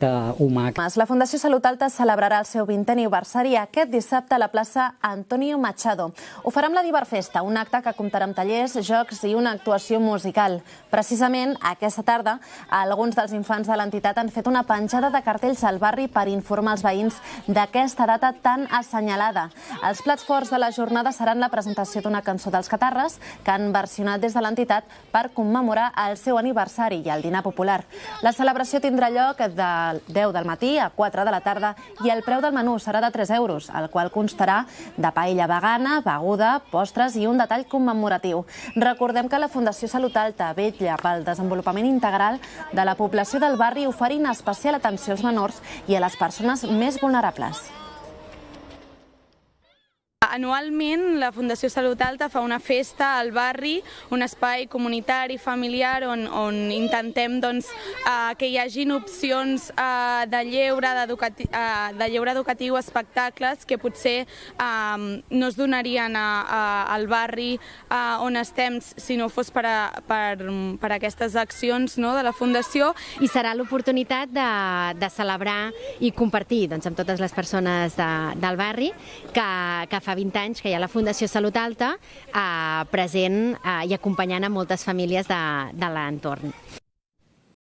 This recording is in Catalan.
humà. La Fundació Salut Alta celebrarà el seu 20è aniversari aquest dissabte a la plaça Antonio Machado. Ho farà amb la Diverfesta, un acte que comptarà amb tallers, jocs i una actuació musical. Precisament aquesta tarda, alguns dels infants de l'entitat han fet una penjada de cartells al barri per informar els veïns d'aquesta data tan assenyalada. Els plats forts de la jornada seran la presentació d'una cançó dels Catarres, que han versionat des de l'entitat per commemorar el seu aniversari i el dinar popular. La celebració tindrà lloc de 10 del matí a 4 de la tarda i el preu del menú serà de 3 euros, el qual constarà de paella vegana, beguda, postres i un detall commemoratiu. Recordem que la Fundació Salut Alta vetlla pel desenvolupament integral de la població del barri, oferint especial atenció als menors i a les persones més vulnerables. Anualment, la Fundació Salut Alta fa una festa al barri, un espai comunitari, familiar, on intentem que hi hagin opcions de lleure educatiu, espectacles que potser no es donarien al barri on estem si no fos per aquestes accions de la Fundació. I serà l'oportunitat de celebrar i compartir amb totes les persones del barri que fa 20 anys que hi ha la Fundació Salut Alta present i acompanyant a moltes famílies de l'entorn.